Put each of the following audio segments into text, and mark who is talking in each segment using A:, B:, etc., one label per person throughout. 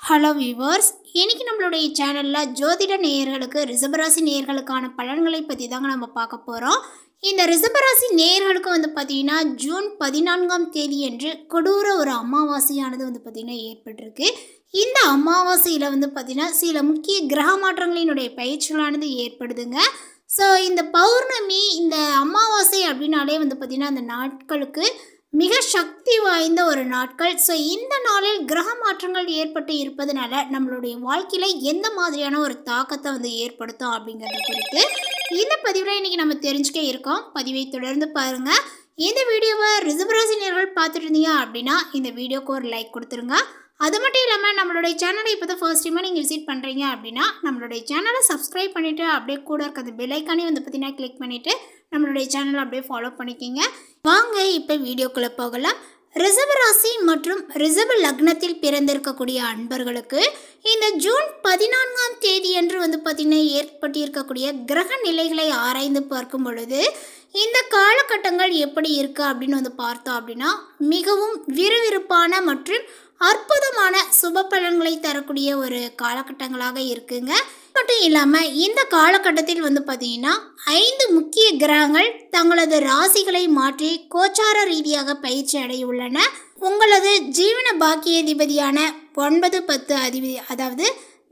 A: Hello viewers, இன்னைக்கு நம்மளுடைய சேனலில் ஜோதிட நேயர்களுக்கு ரிஷபராசி நேயர்களுக்கான பலன்களை பற்றி தாங்க நம்ம பார்க்க போகிறோம். இந்த ரிஷபராசி நேயர்களுக்கு பார்த்தீங்கன்னா ஜூன் 14ஆம் தேதி என்று கொடூர ஒரு அமாவாசையானது பார்த்தீங்கன்னா ஏற்பட்டிருக்கு. இந்த அமாவாசையில் பார்த்தீங்கன்னா சில முக்கிய கிரக மாற்றங்களினுடைய பயிற்சிகளானது ஏற்படுதுங்க. ஸோ இந்த பௌர்ணமி இந்த அமாவாசை அப்படின்னாலே பார்த்தீங்கன்னா அந்த நாட்களுக்கு மிக சக்தி வாய்ந்த ஒரு நாட்கள். ஸோ இந்த நாளில் கிரக மாற்றங்கள் ஏற்பட்டு இருப்பதனால நம்மளுடைய வாழ்க்கையில் எந்த மாதிரியான ஒரு தாக்கத்தை ஏற்படுத்தும் அப்படிங்கிறது குறித்து இந்த பதிவில் இன்றைக்கி நம்ம தெரிஞ்சுக்க இருக்கோம். பதிவை தொடர்ந்து பாருங்கள். இந்த வீடியோவை ரிஷபராசினியர்கள் பார்த்துட்டு இருந்தீங்க அப்படின்னா இந்த வீடியோக்கு ஒரு லைக் கொடுத்துருங்க. அது மட்டும் இல்லாமல் நம்மளுடைய சேனலை இப்போ தான் ஃபர்ஸ்ட் டைமாக நீங்கள் விசிட் பண்ணுறீங்க அப்படின்னா நம்மளுடைய சேனலை சப்ஸ்கிரைப் பண்ணிவிட்டு அப்படியே கூட இருக்கிறது பெல்லைக்கானே பார்த்தீங்கன்னா கிளிக் பண்ணிவிட்டு நம்மளுடைய சேனலை அப்படியே ஃபாலோ பண்ணிக்கிங்க. வாங்க இப்போ வீடியோக்குள்ளே போகலாம். ரிஷபராசி மற்றும் ரிஷப லக்னத்தில் பிறந்திருக்கக்கூடிய அன்பர்களுக்கு இந்த ஜூன் 14ஆம் தேதி என்று பார்த்திங்கன்னா ஏற்பட்டிருக்கக்கூடிய கிரக நிலைகளை ஆராய்ந்து பார்க்கும் பொழுது இந்த காலகட்டங்கள் எப்படி இருக்குது அப்படின்னு பார்த்தோம் அப்படின்னா மிகவும் விறுவிறுப்பான மற்றும் அற்புதமான சுப பலன்களை தரக்கூடிய ஒரு காலகட்டங்களாக இருக்குங்க. மட்டும் இல்லாமல் இந்த காலகட்டத்தில் பார்த்தீங்கன்னா 5 முக்கிய கிரகங்கள் தங்களது ராசிகளை மாற்றி கோச்சார ரீதியாக பயிற்சி அடைய உள்ளன. உங்களது ஜீவன பாக்கியாதிபதியான 9, 10 அதிபதி அதாவது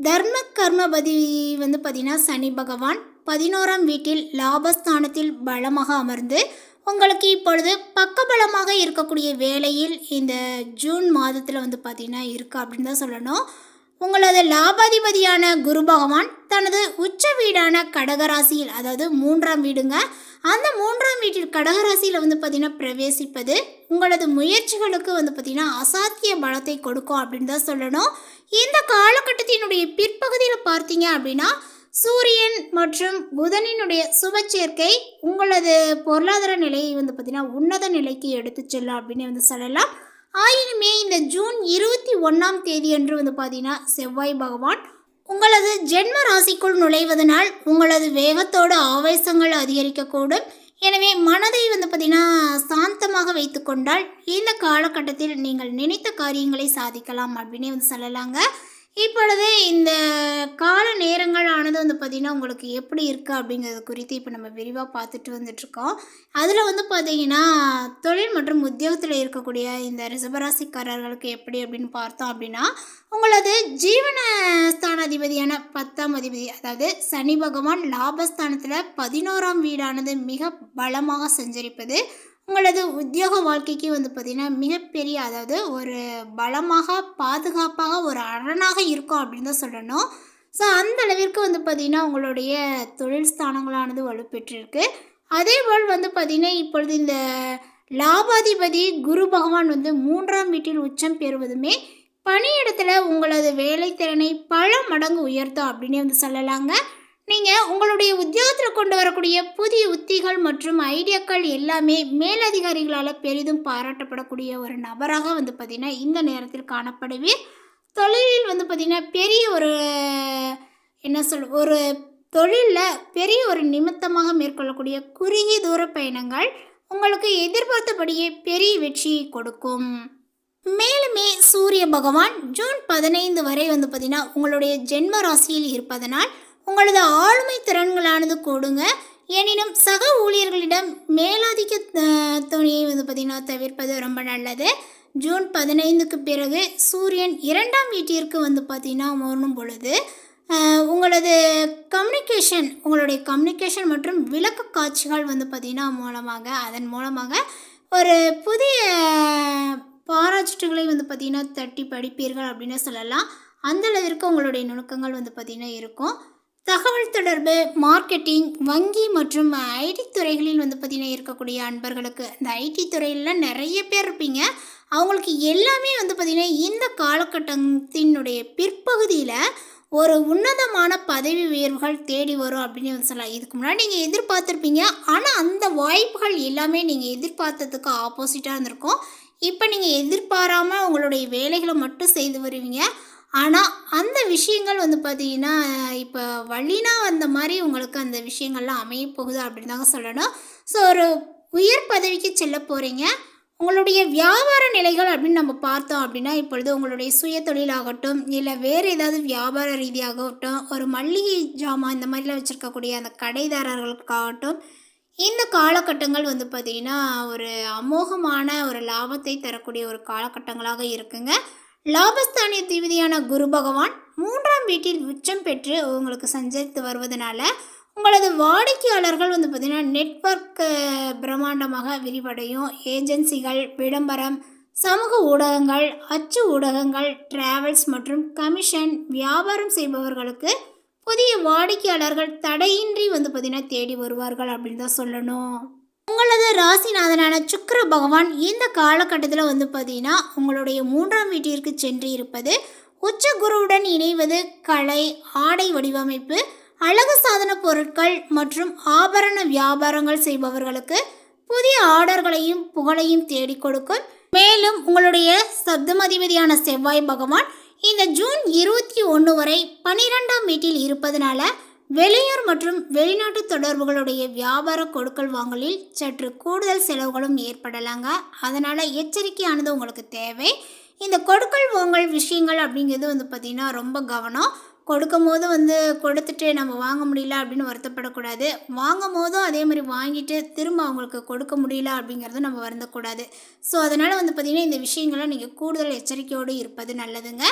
A: தர்ம கர்மபதி பார்த்தீங்கன்னா சனி பகவான் 11ஆம் வீட்டில் லாபஸ்தானத்தில் பலமாக அமர்ந்து உங்களுக்கு இப்பொழுது பக்கபலமாக இருக்கக்கூடிய வேளையில் இந்த ஜூன் மாதத்தில் பார்த்தீங்கன்னா இருக்குது அப்படின்னு தான் சொல்லணும். உங்களது லாபாதிபதியான குரு பகவான் தனது உச்ச வீடான கடகராசியில் அதாவது 3ஆம் வீடுங்க, அந்த 3ஆம் வீட்டில் கடகராசியில் பார்த்தீங்கன்னா பிரவேசிப்பது உங்களது முயற்சிகளுக்கு பார்த்தீங்கன்னா அசாத்திய பலத்தை கொடுக்கும் அப்படின்னு தான் சொல்லணும். இந்த காலகட்டத்தினுடைய பிற்பகுதியில் பார்த்தீங்க அப்படின்னா சூரியன் மற்றும் புதனினுடைய சுப சேர்க்கை உங்களது பொருளாதார நிலையை பார்த்தீங்கன்னா உன்னத நிலைக்கு எடுத்து செல்லும் அப்படின்னு சொல்லலாம். ஆயினுமே இந்த ஜூன் 21ஆம் தேதி என்று பார்த்தீங்கன்னா செவ்வாய் பகவான் உங்களது ஜென்ம ராசிக்குள் நுழைவதனால் உங்களது வேகத்தோடு ஆவேசங்கள் அதிகரிக்கக்கூடும். எனவே மனதை பார்த்தீங்கன்னா சாந்தமாக வைத்து கொண்டால் இந்த காலகட்டத்தில் நீங்கள் நினைத்த காரியங்களை சாதிக்கலாம் அப்படின்னு சொல்லலாங்க. இப்பொழுது இந்த கால நேரங்கள் ஆனது பார்த்திங்கன்னா உங்களுக்கு எப்படி இருக்குது அப்படிங்கிறது குறித்து இப்போ நம்ம விரிவாக பார்த்துட்டு வந்துட்ருக்கோம். அதில் பார்த்திங்கன்னா தொழில் மற்றும் உத்தியோகத்தில் இருக்கக்கூடிய இந்த ரிஷபராசிக்காரர்களுக்கு எப்படி அப்படின்னு பார்த்தோம் அப்படின்னா உங்களது ஜீவனஸ்தானாதிபதியான 10ஆம் அதிபதி அதாவது சனி பகவான் லாபஸ்தானத்தில் 11ஆம் வீடானது மிக பலமாக சஞ்சரிப்பது உங்களது உத்தியோக வாழ்க்கைக்கு பார்த்திங்கன்னா மிகப்பெரிய அதாவது ஒரு பலமாக பாதுகாப்பாக ஒரு அரணாக இருக்கும் அப்படின்னு தான் சொல்லணும். ஸோ அந்த அளவிற்கு பார்த்திங்கன்னா உங்களுடைய தொழில் ஸ்தானங்களானது வலுப்பெற்றிருக்கு. அதேபோல் பார்த்திங்கன்னா இப்பொழுது இந்த லாபாதிபதி குரு பகவான் 3ஆம் வீட்டில் உச்சம் பெறுவதுமே பணியிடத்தில் உங்களது வேலைத்திறனை பல மடங்கு உயர்த்தும் அப்படின்னு சொல்லலாங்க. நீங்கள் உங்களுடைய உத்தியோகத்தில் கொண்டு வரக்கூடிய புதிய உத்திகள் மற்றும் ஐடியாக்கள் எல்லாமே மேலதிகாரிகளால் பெரிதும் பாராட்டப்படக்கூடிய ஒரு நபராக பார்த்திங்கன்னா இந்த நேரத்தில் காணப்படுவீர். தொழிலில் பார்த்திங்கன்னா பெரிய ஒரு ஒரு தொழிலில் பெரிய ஒரு நிமித்தமாக மேற்கொள்ளக்கூடிய குறுகிய தூர பயணங்கள் உங்களுக்கு எதிர்பார்த்தபடியே பெரிய வெற்றியை கொடுக்கும். மேலுமே சூரிய பகவான் ஜூன் 15 வரை பார்த்திங்கன்னா உங்களுடைய ஜென்ம ராசியில் இருப்பதனால் உங்களது ஆளுமை திறன்களானது கூடுங்க. எனினும் சக ஊழியர்களிடம் மேலாதிக்க துணியை பார்த்திங்கன்னா தவிர்ப்பது ரொம்ப நல்லது. ஜூன் 15க்கு பிறகு சூரியன் 2ஆம் வீட்டிற்கு பார்த்திங்கன்னா மாறும் பொழுது உங்களது உங்களுடைய கம்யூனிகேஷன் மற்றும் விளக்க காட்சிகள் பார்த்திங்கன்னா அதன் மூலமாக ஒரு புதிய பாராட்டுகளை பார்த்திங்கன்னா தட்டி படிப்பீர்கள் அப்படின்னு சொல்லலாம். அந்த அளவிற்கு உங்களுடைய நுணுக்கங்கள் பார்த்திங்கன்னா இருக்கும். தகவல் தொடர்பு, மார்க்கெட்டிங், வங்கி மற்றும் ஐடி துறைகளில் பார்த்திங்கன்னா இருக்கக்கூடிய அன்பர்களுக்கு இந்த ஐடி துறையில் நிறைய பேர் இருப்பீங்க. அவங்களுக்கு எல்லாமே பார்த்திங்கன்னா இந்த காலகட்டத்தினுடைய பிற்பகுதியில் ஒரு உன்னதமான பதவி உயர்வுகள் தேடி வரும் அப்படின்னு சொல்லலாம். இதுக்கு முன்னாடி நீங்கள் எதிர்பார்த்துருப்பீங்க, ஆனால் அந்த வாய்ப்புகள் எல்லாமே நீங்கள் எதிர்பார்த்ததுக்கு ஆப்போசிட்டாக இருந்திருக்கும். இப்போ நீங்கள் எதிர்பாராமல் உங்களுடைய வேலைகளை மட்டும் செய்து வருவீங்க. ஆனால் அந்த விஷயங்கள் பார்த்திங்கன்னா இப்போ வழினா வந்த மாதிரி உங்களுக்கு அந்த விஷயங்கள்லாம் அமைய போகுது அப்படின்னு தாங்க சொல்லணும். ஸோ ஒரு உயர் பதவிக்கு செல்ல போகிறீங்க. உங்களுடைய வியாபார நிலைகள் அப்படின்னு நம்ம பார்த்தோம் அப்படின்னா, இப்பொழுது உங்களுடைய சுய தொழிலாகட்டும், இல்லை வேறு ஏதாவது வியாபார ரீதியாகட்டும், ஒரு மளிகை ஜாமான் இந்த மாதிரிலாம் வச்சுருக்கக்கூடிய அந்த கடைதாரர்களுக்காகட்டும், இந்த காலகட்டங்கள் வந்து பார்த்திங்கன்னா ஒரு அமோகமான ஒரு லாபத்தை தரக்கூடிய ஒரு காலகட்டங்களாக இருக்குங்க. லாபஸ்தானிய அதிபதியான குரு பகவான் 3ஆம் வீட்டில் உச்சம் பெற்று உங்களுக்கு சஞ்சரித்து வருவதனால உங்களது வாடிக்கையாளர்கள் வந்து பார்த்திங்கன்னா நெட்வொர்க் பிரம்மாண்டமாக விரிவடையும். ஏஜென்சிகள், விளம்பரம், சமூக ஊடகங்கள், அச்சு ஊடகங்கள், டிராவல்ஸ் மற்றும் கமிஷன் வியாபாரம் செய்பவர்களுக்கு புதிய வாடிக்கையாளர்கள் தடையின்றி வந்து பார்த்திங்கன்னா தேடி வருவார்கள் அப்படின்னு தான் சொல்லணும். உங்களது ராசிநாதனான சுக்கிர பகவான் இந்த காலகட்டத்தில் வந்து பார்த்திங்கன்னா உங்களுடைய 3ஆம் வீட்டிற்கு சென்று இருப்பது, உச்ச குருவுடன் இணைவது, கலை, ஆடை வடிவமைப்பு, அழகு சாதன பொருட்கள் மற்றும் ஆபரண வியாபாரங்கள் செய்பவர்களுக்கு புதிய ஆர்டர்களையும் புகழையும் தேடி கொடுக்கும். மேலும் உங்களுடைய சப்தமதிபதியான செவ்வாய் பகவான் இந்த ஜூன் 21 வரை 12ஆம் வீட்டில் இருப்பதனால வெளியூர் மற்றும் வெளிநாட்டு தொடர்புகளுடைய வியாபார கொடுக்கல் வாங்கலில் சற்று கூடுதல் செலவுகளும் ஏற்படலாங்க. அதனால் எச்சரிக்கையானது உங்களுக்கு தேவை. இந்த கொடுக்கல் வாங்கல் விஷயங்கள் அப்படிங்கிறது வந்து பார்த்திங்கன்னா ரொம்ப கவனம். கொடுக்கும் போது வந்து கொடுத்துட்டு நம்ம வாங்க முடியல அப்படின்னு வருத்தப்படக்கூடாது. வாங்கும் போதும் அதே மாதிரி வாங்கிட்டு திரும்ப அவங்களுக்கு கொடுக்க முடியல அப்படிங்கிறது நம்ம வருந்தக்கூடாது. ஸோ அதனால் வந்து பார்த்திங்கன்னா இந்த விஷயங்களை நீங்கள் கூடுதல் எச்சரிக்கையோடு இருப்பது நல்லதுங்க.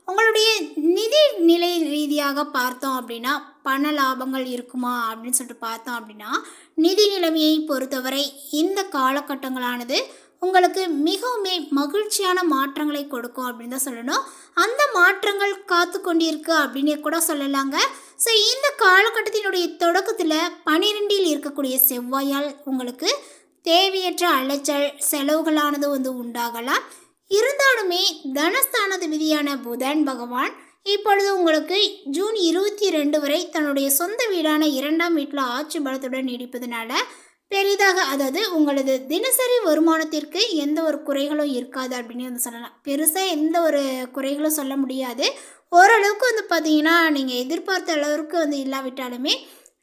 A: உங்களுடைய நிதி நிலை ரீதியாக பார்த்தோம் அப்படின்னா பண லாபங்கள் இருக்குமா அப்படின்னு சொல்லிட்டு பார்த்தோம் அப்படின்னா, நிதி நிலைமையை பொறுத்தவரை இந்த காலகட்டங்களானது உங்களுக்கு மிகவுமே மகிழ்ச்சியான மாற்றங்களை கொடுக்கும் அப்படின்னு தான் சொல்லணும். அந்த மாற்றங்கள் காத்து கொண்டிருக்கு அப்படின்னு கூட சொல்லலாங்க. ஸோ இந்த காலகட்டத்தினுடைய தொடக்கத்தில் 12இல் இருக்கக்கூடிய செவ்வாயால் உங்களுக்கு தேவையற்ற அலைச்சல் செலவுகளானது வந்து உண்டாகலாம். இருந்தாலுமே தனஸ்தானது விதியான புதன் பகவான் இப்பொழுது உங்களுக்கு ஜூன் 22 வரை தன்னுடைய சொந்த வீடான 2ஆம் வீட்டில் ஆட்சி பலத்துடன் நீடிப்பதனால பெரிதாக, அதாவது உங்களது தினசரி வருமானத்திற்கு எந்த ஒரு குறைகளும் இருக்காது அப்படின்னு வந்து சொல்லலாம். பெருசாக எந்த ஒரு குறைகளும் சொல்ல முடியாது. ஓரளவுக்கு வந்து பார்த்தீங்கன்னா நீங்கள் எதிர்பார்த்த அளவுக்கு வந்து இல்லாவிட்டாலுமே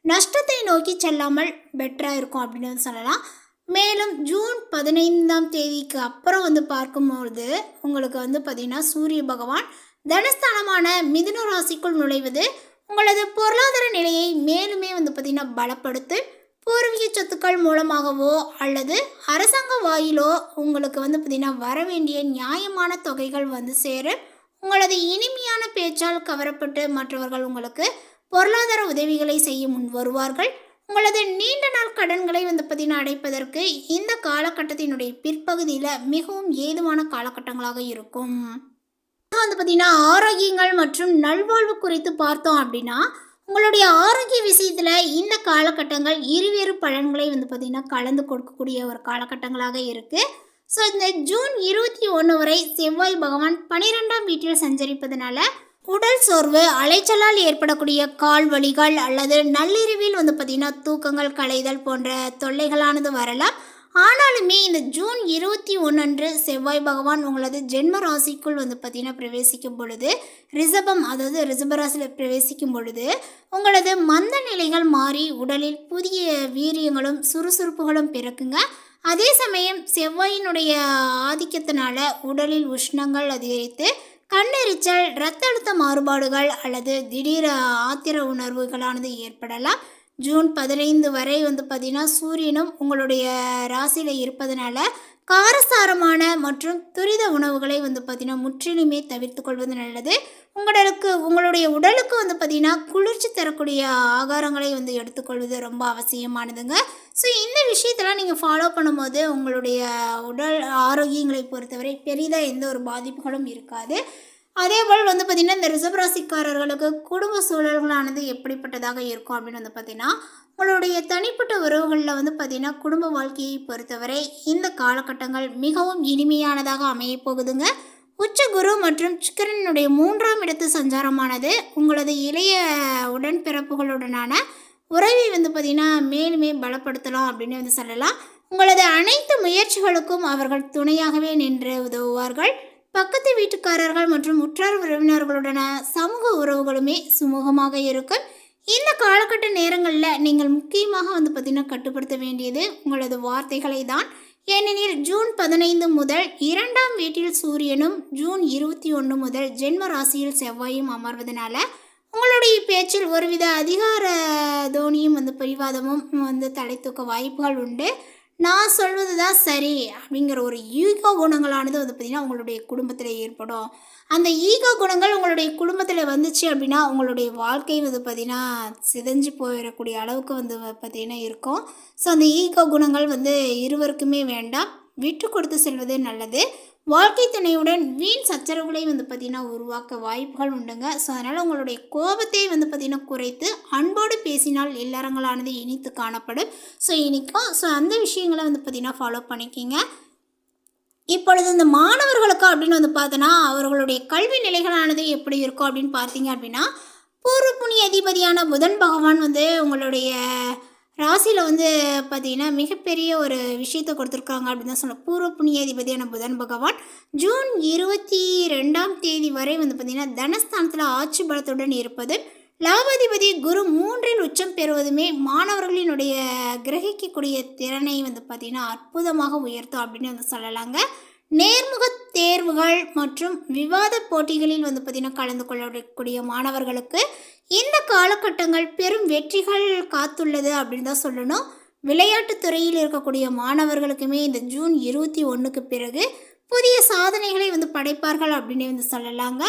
A: நஷ்டத்தை நோக்கி செல்லாமல் பெட்டராக இருக்கும் அப்படின்னு வந்து சொல்லலாம். மேலும் ஜூன் 15ஆம் தேதிக்கு அப்புறம் வந்து பார்க்கும்போது உங்களுக்கு வந்து பார்த்திங்கன்னா சூரிய பகவான் தனஸ்தானமான மிதுன ராசிக்குள் நுழைவது உங்களது பொருளாதார நிலையை மேலுமே வந்து பார்த்திங்கன்னா பலப்படுத்து. பூர்வீக சொத்துக்கள் மூலமாகவோ அல்லது அரசாங்க வாயிலோ உங்களுக்கு வந்து பார்த்திங்கன்னா வர வேண்டிய நியாயமான தொகைகள் வந்து சேரும். உங்களது இனிமையான பேச்சால் கவரப்பட்டு மற்றவர்கள் உங்களுக்கு பொருளாதார உதவிகளை செய்ய முன் வருவார்கள். உங்களது நீண்ட நாள் கடன்களை வந்து பார்த்திங்கன்னா அடைப்பதற்கு இந்த காலகட்டத்தினுடைய பிற்பகுதியில் மிகவும் ஏதுவான காலகட்டங்களாக இருக்கும். வந்து பார்த்திங்கன்னா ஆரோக்கியங்கள் மற்றும் நல்வாழ்வு குறித்து பார்த்தோம் அப்படின்னா, உங்களுடைய ஆரோக்கிய விஷயத்தில் இந்த காலகட்டங்கள் இருவேறு பலன்களை வந்து பார்த்திங்கன்னா கலந்து கொடுக்கக்கூடிய ஒரு காலகட்டங்களாக இருக்குது. ஸோ இந்த ஜூன் 21 வரை செவ்வாய் பகவான் 12ஆம் வீட்டில் சஞ்சரிப்பதனால உடல் சோர்வு, அலைச்சலால் ஏற்படக்கூடிய கால் வலிகள் அல்லது நள்ளிரவில் வந்து பார்த்திங்கன்னா தூக்கங்கள் கலைதல் போன்ற தொல்லைகளானது வரலாம். ஆனாலுமே இந்த ஜூன் 21 அன்று செவ்வாய் பகவான் உங்களது ஜென்ம ராசிக்குள் வந்து பார்த்திங்கன்னா பிரவேசிக்கும் பொழுது, ரிஷபம் அதாவது ரிஷபராசியில் பிரவேசிக்கும் பொழுது உங்களது மந்த நிலைகள் மாறி உடலில் புதிய வீரியங்களும் சுறுசுறுப்புகளும் பிறக்குங்க. அதே சமயம் செவ்வாயினுடைய ஆதிக்கத்தினால உடலில் உஷ்ணங்கள் அதிகரித்து கண்ணெரிச்சல், இரத்த அழுத்த மாறுபாடுகள் அல்லது திடீர் ஆத்திர உணர்வுகளானது ஏற்படலாம். ஜூன் 15 வரை வந்து பார்த்திங்கன்னா சூரியனும் உங்களுடைய ராசியில் இருப்பதனால காரசாரமான மற்றும் துரித உணவுகளை வந்து பார்த்திங்கன்னா முற்றிலுமே தவிர்த்து கொள்வது நல்லது. உங்களுடைய உடலுக்கு வந்து பார்த்திங்கன்னா குளிர்ச்சி தரக்கூடிய ஆகாரங்களை வந்து எடுத்துக்கொள்வது ரொம்ப அவசியமானதுங்க. ஸோ இந்த விஷயத்தெல்லாம் நீங்கள் ஃபாலோ பண்ணும்போது உங்களுடைய உடல் ஆரோக்கியங்களை பொறுத்தவரை பெரிதாக எந்த ஒரு பாதிப்புகளும் இருக்காது. அதேபோல் வந்து பார்த்திங்கன்னா இந்த ரிஷபராசிக்காரர்களுக்கு குடும்ப சூழல்களானது எப்படிப்பட்டதாக இருக்கும் அப்படின்னு வந்து பார்த்திங்கன்னா, உங்களுடைய தனிப்பட்ட உறவுகளில் வந்து பார்த்திங்கன்னா குடும்ப வாழ்க்கையை பொறுத்தவரை இந்த காலகட்டங்கள் மிகவும் இனிமையானதாக அமைய போகுதுங்க. உச்ச குரு மற்றும் சுக்கிரனுடைய 3ஆம் இடத்து சஞ்சாரமானது உங்களது இளைய உடன்பிறப்புகளுடனான உறவை வந்து பார்த்திங்கன்னா மேலுமே பலப்படுத்தலாம் அப்படின்னு வந்து சொல்லலாம். உங்களது அனைத்து முயற்சிகளுக்கும் அவர்கள் துணையாகவே நின்று உதவுவார்கள். பக்கத்து வீட்டுக்காரர்கள் மற்றும் உற்றார் உறவினர்களுடன சமூக உறவுகளுமே சுமூகமாக இருக்கும். இந்த காலகட்ட நேரங்களில் நீங்கள் முக்கியமாக வந்து பார்த்திங்கன்னா கட்டுப்படுத்த வேண்டியது உங்களது வார்த்தைகளை தான். ஏனெனில் ஜூன் 15 முதல் 2ஆம் வீட்டில் சூரியனும், ஜூன் 21 முதல் ஜென்ம ராசியில் செவ்வாயும் அமர்வதனால உங்களுடைய பேச்சில் ஒருவித அதிகார தோனியும் பிடிவாதமும் தலை தூக்க வாய்ப்புகள் உண்டு. நான் சொல்வது தான் சரி அப்படிங்கிற ஒரு ஈகோ குணங்களானது பார்த்திங்கன்னா உங்களுடைய குடும்பத்தில் ஏற்படும். அந்த ஈகோ குணங்கள் உங்களுடைய குடும்பத்தில் வந்துச்சு அப்படின்னா உங்களுடைய வாழ்க்கை பார்த்திங்கன்னா சிதைஞ்சு போயிடக்கூடிய அளவுக்கு பார்த்திங்கன்னா இருக்கும். ஸோ அந்த ஈகோ குணங்கள் இருவருக்குமே வேண்டாம், விட்டு கொடுத்து செல்வது நல்லது. வாழ்க்கை துணையுடன் வீண் சச்சரவுகளை பார்த்திங்கன்னா உருவாக்க வாய்ப்புகள் உண்டுங்க. ஸோ அதனால் உங்களுடைய கோபத்தை பார்த்திங்கன்னா குறைத்து அன்போடு பேசினால் இல்லறங்களானது இனித்து காணப்படும். ஸோ இனிக்கும். ஸோ அந்த விஷயங்களை பார்த்திங்கன்னா ஃபாலோ பண்ணிக்கிங்க. இப்பொழுது இந்த மாணவர்களுக்கு அப்படின்னு பார்த்தோன்னா அவர்களுடைய கல்வி நிலைகளானது எப்படி இருக்கும் அப்படின்னு பார்த்தீங்க அப்படின்னா, பூர்வ புண்ணிய அதிபதியான புதன் பகவான் உங்களுடைய ராசியில் பார்த்திங்கன்னா மிகப்பெரிய ஒரு விஷயத்தை கொடுத்துருக்காங்க அப்படின்னு தான் சொல்லணும். பூர்வ புண்ணிய அதிபதியான புதன் பகவான் ஜூன் 22ஆம் தேதி வரை பார்த்திங்கன்னா தனஸ்தானத்தில் ஆட்சி பலத்துடன் இருப்பது, லாபாதிபதி குரு 3இல் உச்சம் பெறுவதுமே மாணவர்களினுடைய கிரகிக்கக்கூடிய திறனை பார்த்திங்கன்னா அற்புதமாக உயர்த்தும் அப்படின்னு சொல்லலாங்க. நேர்முக தேர்வுகள் மற்றும் விவாத போட்டிகளில் பார்த்திங்கன்னா கலந்து கொள்ளக்கூடிய மாணவர்களுக்கு இந்த காலகட்டங்கள் பெரும் வெற்றிகள் காத்துள்ளது அப்படின்னு தான் சொல்லணும். விளையாட்டுத் துறையில் இருக்கக்கூடிய மாணவர்களுக்குமே இந்த ஜூன் 21க்கு பிறகு புதிய சாதனைகளை படைப்பார்கள் அப்படின்னு சொல்லலாங்க.